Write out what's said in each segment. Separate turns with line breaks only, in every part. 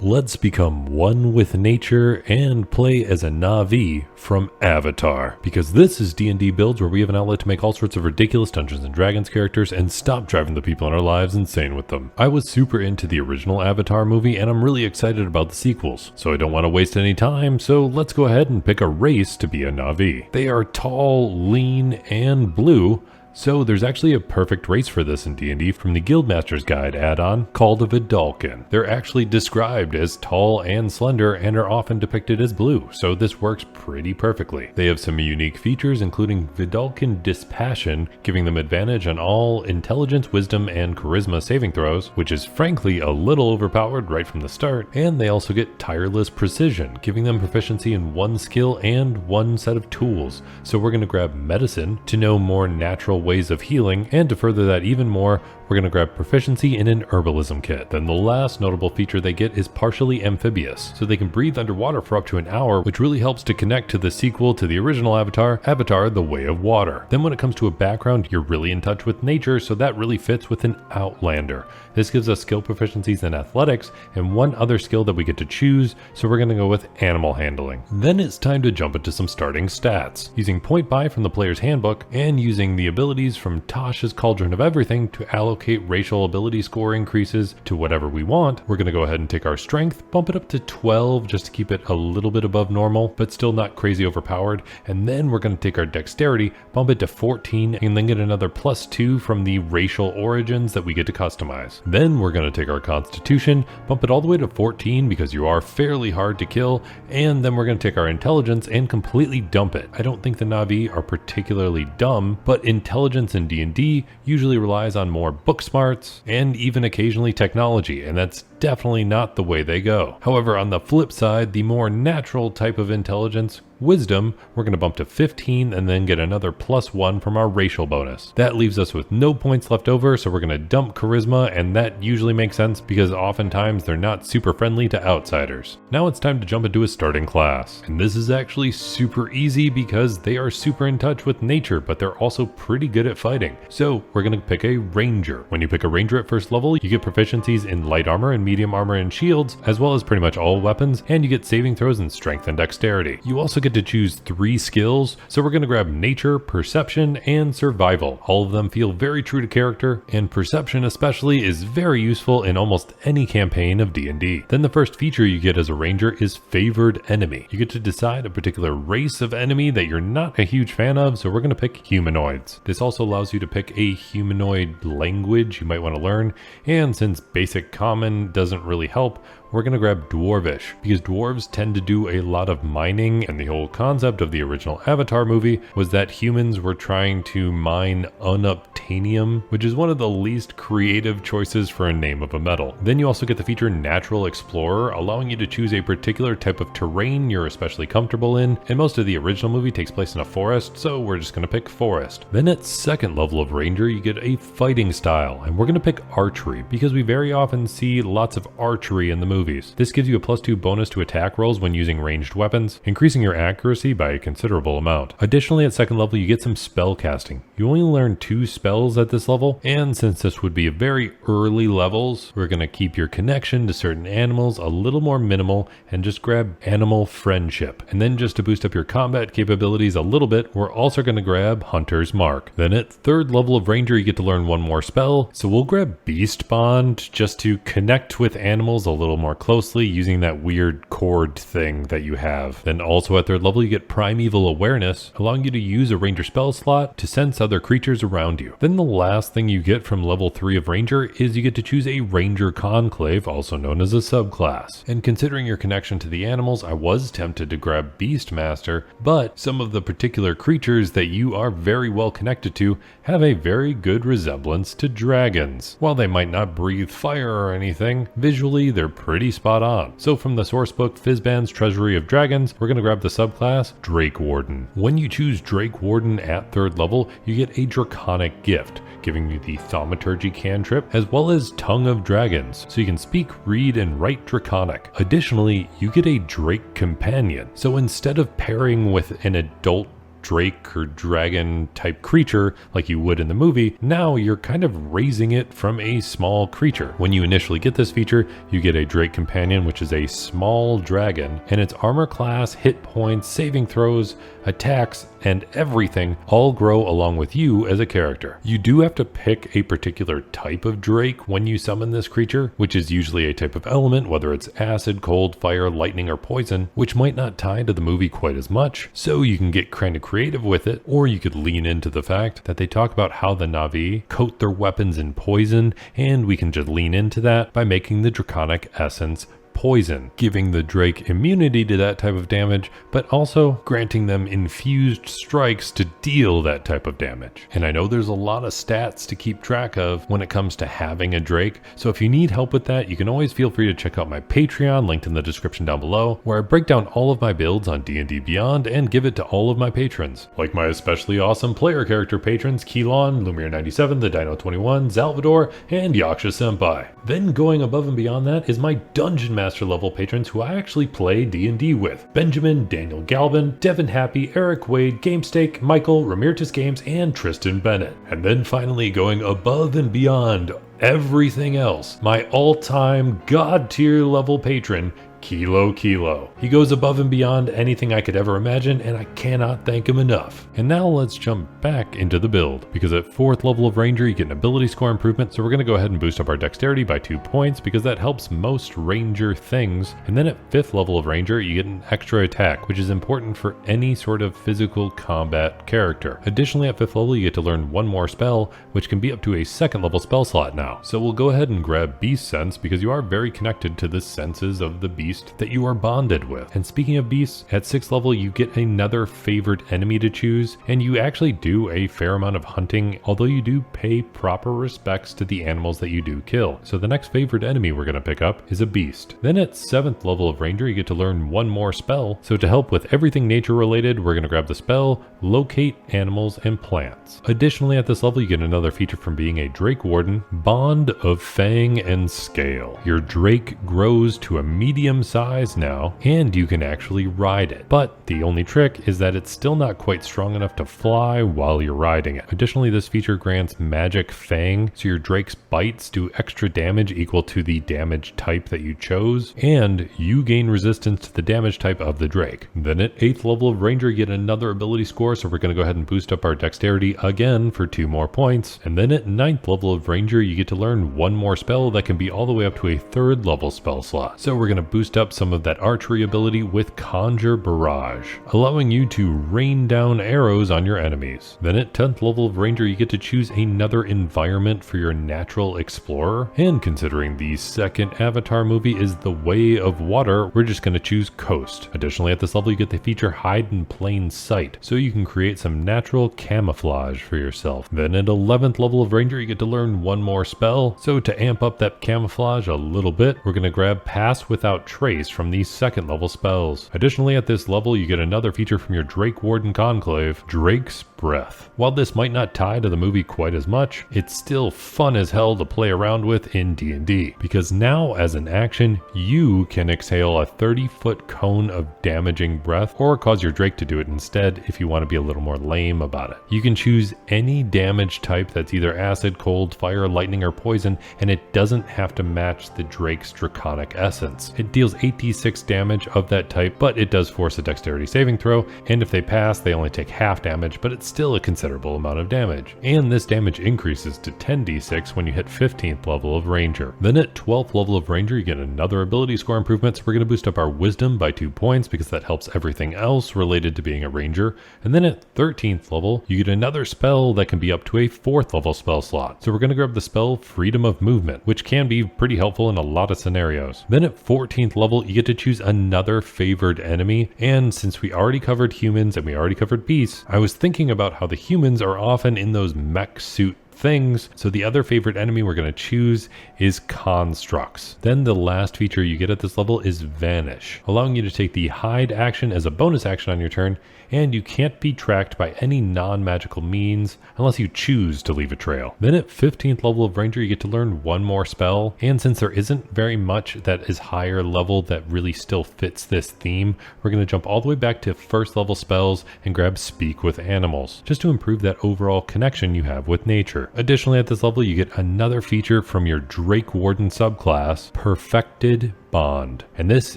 Let's become one with nature and play as a Na'vi from Avatar. Because this is D&D Builds, where we have an outlet to make all sorts of ridiculous Dungeons & Dragons characters and stop driving the people in our lives insane with them. I was super into the original Avatar movie, and I'm really excited about the sequels. So I don't want to waste any time, so let's go ahead and pick a race to be a Na'vi. They are tall, lean, and blue. So there's actually a perfect race for this in D&D from the Guildmaster's Guide add-on called a Vidalcan. They're actually described as tall and slender and are often depicted as blue, so this works pretty perfectly. They have some unique features, including Vidalcan Dispassion, giving them advantage on all intelligence, wisdom, and charisma saving throws, which is frankly a little overpowered right from the start, and they also get Tireless Precision, giving them proficiency in one skill and one set of tools. So we're going to grab Medicine to know more natural ways of healing, and to further that even more, we're going to grab proficiency in an herbalism kit. Then the last notable feature they get is partially amphibious, so they can breathe underwater for up to an hour, which really helps to connect to the sequel to the original Avatar, Avatar: The Way of Water. Then when it comes to a background, you're really in touch with nature, so that really fits with an Outlander. This gives us skill proficiencies in athletics and one other skill that we get to choose, so we're going to go with animal handling. Then it's time to jump into some starting stats. Using point buy from the player's handbook and using the abilities from Tasha's Cauldron of Everything to allocate racial ability score increases to whatever we want, we're going to go ahead and take our strength, bump it up to 12 just to keep it a little bit above normal, but still not crazy overpowered, and then we're going to take our dexterity, bump it to 14, and then get another +2 from the racial origins that we get to customize. Then we're going to take our constitution, bump it all the way to 14 because you are fairly hard to kill, and then we're going to take our intelligence and completely dump it. I don't think the Na'vi are particularly dumb, but intelligence in D&D usually relies on more book smarts and even occasionally technology, and that's definitely not the way they go. However, on the flip side, the more natural type of intelligence, wisdom, we're going to bump to 15 and then get another +1 from our racial bonus. That leaves us with no points left over, so we're going to dump charisma, and that usually makes sense because oftentimes they're not super friendly to outsiders. Now it's time to jump into a starting class, and this is actually super easy because they are super in touch with nature, but they're also pretty good at fighting. So we're going to pick a ranger. When you pick a ranger at first level, you get proficiencies in light armor and medium armor and shields, as well as pretty much all weapons, and you get saving throws in strength and dexterity. You also get to choose 3 skills, so we're going to grab nature, perception, and survival. All of them feel very true to character, and perception especially is very useful in almost any campaign of D&D. Then the first feature you get as a ranger is favored enemy. You get to decide a particular race of enemy that you're not a huge fan of, so we're going to pick humanoids. This also allows you to pick a humanoid language you might want to learn, and since basic common doesn't really help, we're going to grab Dwarvish, because dwarves tend to do a lot of mining, and the whole concept of the original Avatar movie was that humans were trying to mine unobtainium, which is one of the least creative choices for a name of a metal. Then you also get the feature Natural Explorer, allowing you to choose a particular type of terrain you're especially comfortable in, and most of the original movie takes place in a forest, so we're just going to pick forest. Then at second level of ranger, you get a fighting style, and we're going to pick archery, because we very often see lots of archery in the movie. This gives you a +2 bonus to attack rolls when using ranged weapons, increasing your accuracy by a considerable amount. Additionally, at second level, you get some spell casting. You only learn 2 spells at this level, and since this would be very early levels, we're going to keep your connection to certain animals a little more minimal and just grab Animal Friendship. And then just to boost up your combat capabilities a little bit, we're also going to grab Hunter's Mark. Then at third level of ranger, you get to learn 1 more spell, so we'll grab Beast Bond just to connect with animals a little more closely using that weird cord thing that you have. Then also at third level you get Primeval Awareness, allowing you to use a ranger spell slot to sense other creatures around you. Then the last thing you get from level 3 of ranger is you get to choose a ranger conclave, also known as a subclass. And considering your connection to the animals, I was tempted to grab Beastmaster, but some of the particular creatures that you are very well connected to have a very good resemblance to dragons. While they might not breathe fire or anything, visually they're pretty spot on. So from the sourcebook Fizban's Treasury of Dragons, we're going to grab the subclass Drake Warden. When you choose Drake Warden at third level, you get a draconic gift, giving you the Thaumaturgy cantrip as well as Tongue of Dragons, so you can speak, read, and write Draconic. Additionally, you get a Drake Companion, so instead of pairing with an adult drake or dragon type creature like you would in the movie. Now you're kind of raising it from a small creature. When you initially get this feature, you get a Drake companion, which is a small dragon, and its armor class, hit points, saving throws, attacks, and everything all grow along with you as a character. You do have to pick a particular type of Drake when you summon this creature, which is usually a type of element, whether it's acid, cold, fire, lightning, or poison, which might not tie to the movie quite as much, so you can get kind of creative with it, or you could lean into the fact that they talk about how the Na'vi coat their weapons in poison, and we can just lean into that by making the draconic essence poison, giving the Drake immunity to that type of damage, but also granting them infused strikes to deal that type of damage. And I know there's a lot of stats to keep track of when it comes to having a Drake, so if you need help with that, you can always feel free to check out my Patreon, linked in the description down below, where I break down all of my builds on D&D Beyond and give it to all of my patrons, like my especially awesome player character patrons Keelon, Lumiere97, the Dino21, Salvador, and Yaksha Senpai. Then going above and beyond that is my Dungeon Master level patrons who I actually play D&D with: Benjamin, Daniel Galvin, Devin Happy, Eric Wade, GameSteak, Michael, Ramirez Games, and Tristan Bennett. And then finally going above and beyond everything else, my all-time god tier level patron, Kilo. He goes above and beyond anything I could ever imagine, and I cannot thank him enough. And now let's jump back into the build, because at 4th level of Ranger you get an ability score improvement, so we're going to go ahead and boost up our dexterity by 2 points because that helps most Ranger things. And then at 5th level of Ranger you get an extra attack, which is important for any sort of physical combat character. Additionally, at 5th level you get to learn one more spell, which can be up to a 2nd level spell slot now. So we'll go ahead and grab Beast Sense because you are very connected to the senses of the beast that you are bonded with. And speaking of beasts, at 6th level you get another favored enemy to choose, and you actually do a fair amount of hunting, although you do pay proper respects to the animals that you do kill. So the next favored enemy we're going to pick up is a beast. Then at 7th level of Ranger you get to learn one more spell, so to help with everything nature related, we're going to grab the spell Locate Animals and Plants. Additionally, at this level you get another feature from being a Drake Warden, Bond of Fang and Scale. Your Drake grows to a medium size now, and you can actually ride it. But the only trick is that it's still not quite strong enough to fly while you're riding it. Additionally, this feature grants Magic Fang, so your Drake's bites do extra damage equal to the damage type that you chose, and you gain resistance to the damage type of the Drake. Then at 8th level of Ranger you get another ability score, so we're going to go ahead and boost up our dexterity again for 2 more points. And then at 9th level of Ranger you get to learn one more spell that can be all the way up to a 3rd level spell slot. So we're going to boost up some of that archery ability with Conjure Barrage, allowing you to rain down arrows on your enemies. Then at 10th level of Ranger you get to choose another environment for your Natural Explorer, and considering the second Avatar movie is The Way of Water, we're just going to choose Coast. Additionally, at this level you get the feature Hide in Plain Sight, so you can create some natural camouflage for yourself. Then at 11th level of Ranger you get to learn one more spell, so to amp up that camouflage a little bit, we're going to grab Pass Without Trace from these 2nd level spells. Additionally, at this level you get another feature from your Drake Warden Conclave, Drake's Breath. While this might not tie to the movie quite as much, it's still fun as hell to play around with in D&D, because now as an action you can exhale a 30-foot cone of damaging breath, or cause your Drake to do it instead if you want to be a little more lame about it. You can choose any damage type that's either acid, cold, fire, lightning, or poison, and it doesn't have to match the Drake's draconic essence. It deals 8d6 damage of that type, but it does force a dexterity saving throw, and if they pass they only take half damage, but it's still a considerable amount of damage. And this damage increases to 10d6 when you hit 15th level of Ranger. Then at 12th level of Ranger you get another ability score improvement, so we're going to boost up our Wisdom by 2 points because that helps everything else related to being a Ranger. And then at 13th level you get another spell that can be up to a 4th level spell slot, so we're going to grab the spell Freedom of Movement, which can be pretty helpful in a lot of scenarios. Then at 14th level you get to choose another favored enemy, and since we already covered humans and we already covered beasts, I was thinking about how the humans are often in those mech suit things. So the other favorite enemy we're going to choose is constructs. Then the last feature you get at this level is vanish, allowing you to take the hide action as a bonus action on your turn, and you can't be tracked by any non-magical means unless you choose to leave a trail. Then at 15th level of Ranger, you get to learn one more spell, and since there isn't very much that is higher level that really still fits this theme, we're going to jump all the way back to first level spells and grab Speak with Animals, just to improve that overall connection you have with nature. Additionally, at this level, you get another feature from your Drake Warden subclass, Perfected Bond. And this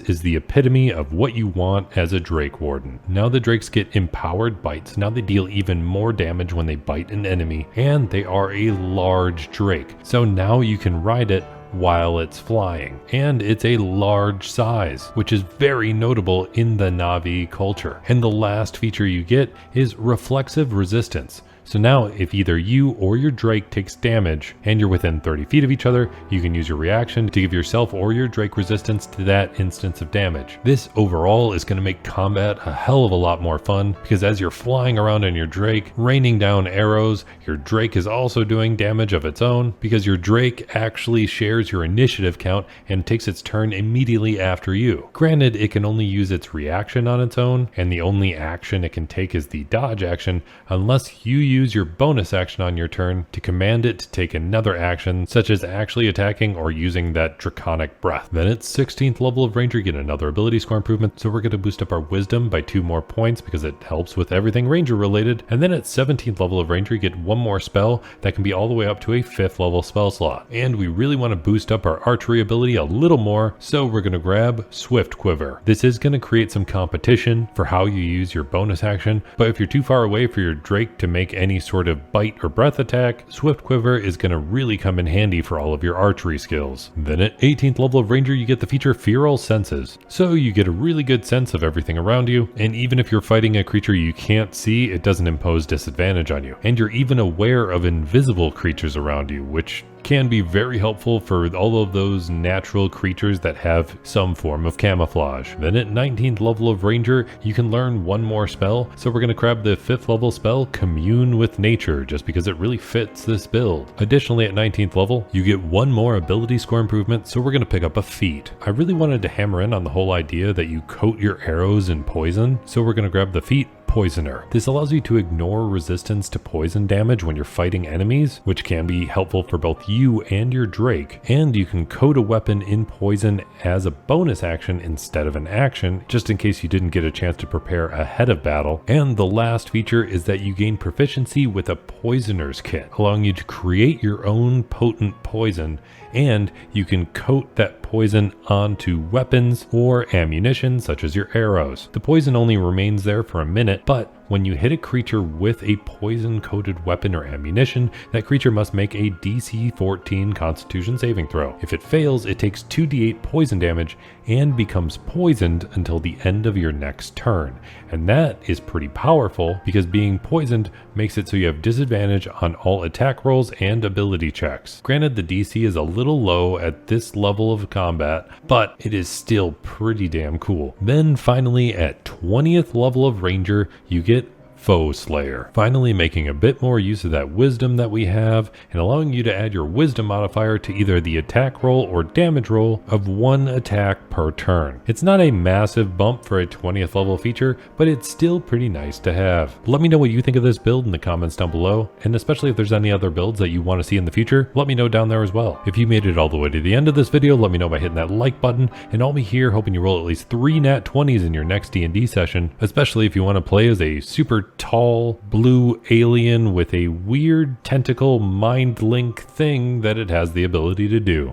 is the epitome of what you want as a Drake Warden. Now the Drakes get empowered bites. Now they deal even more damage when they bite an enemy, and they are a large Drake. So now you can ride it while it's flying, and it's a large size, which is very notable in the Na'vi culture. And the last feature you get is reflexive resistance. So now if either you or your Drake takes damage and you're within 30 feet of each other, you can use your reaction to give yourself or your Drake resistance to that instance of damage. This overall is going to make combat a hell of a lot more fun, because as you're flying around on your Drake, raining down arrows, your Drake is also doing damage of its own, because your Drake actually shares your initiative count and takes its turn immediately after you. Granted, it can only use its reaction on its own, and the only action it can take is the dodge action, unless you use your bonus action on your turn to command it to take another action, such as actually attacking or using that draconic breath. Then at 16th level of Ranger, you get another ability score improvement, so we're going to boost up our wisdom by 2 more points because it helps with everything Ranger related. And then at 17th level of Ranger, you get one more spell that can be all the way up to a 5th level spell slot. And we really want to boost up our archery ability a little more, so we're going to grab Swift Quiver. This is going to create some competition for how you use your bonus action, but if you're too far away for your Drake to make any sort of bite or breath attack, Swift Quiver is going to really come in handy for all of your archery skills. Then at 18th level of Ranger, you get the feature Feral Senses. So you get a really good sense of everything around you, and even if you're fighting a creature you can't see, it doesn't impose disadvantage on you. And you're even aware of invisible creatures around you, which can be very helpful for all of those natural creatures that have some form of camouflage. Then at 19th level of Ranger, you can learn one more spell, so we're going to grab the 5th level spell Commune with Nature, just because it really fits this build. Additionally, at 19th level, you get one more ability score improvement, so we're going to pick up a feat. I really wanted to hammer in on the whole idea that you coat your arrows in poison, so we're going to grab the feat Poisoner. This allows you to ignore resistance to poison damage when you're fighting enemies, which can be helpful for both you and your Drake. And you can coat a weapon in poison as a bonus action instead of an action, just in case you didn't get a chance to prepare ahead of battle. And the last feature is that you gain proficiency with a Poisoner's Kit, allowing you to create your own potent poison, and you can coat that poison onto weapons or ammunition such as your arrows. The poison only remains there for a minute, but when you hit a creature with a poison-coated weapon or ammunition, that creature must make a DC 14 Constitution saving throw. If it fails, it takes 2d8 poison damage and becomes poisoned until the end of your next turn. And that is pretty powerful because being poisoned makes it so you have disadvantage on all attack rolls and ability checks. Granted, the DC is a little low at this level of combat, but it is still pretty damn cool. Then finally, at 20th level of Ranger, you get Foe Slayer, finally making a bit more use of that wisdom that we have and allowing you to add your wisdom modifier to either the attack roll or damage roll of 1 attack per turn. It's not a massive bump for a 20th level feature, but it's still pretty nice to have. Let me know what you think of this build in the comments down below, and especially if there's any other builds that you want to see in the future, let me know down there as well. If you made it all the way to the end of this video, let me know by hitting that like button, and I'll be here hoping you roll at least 3 nat 20s in your next D&D session, especially if you want to play as a super tall blue alien with a weird tentacle mind link thing that it has the ability to do.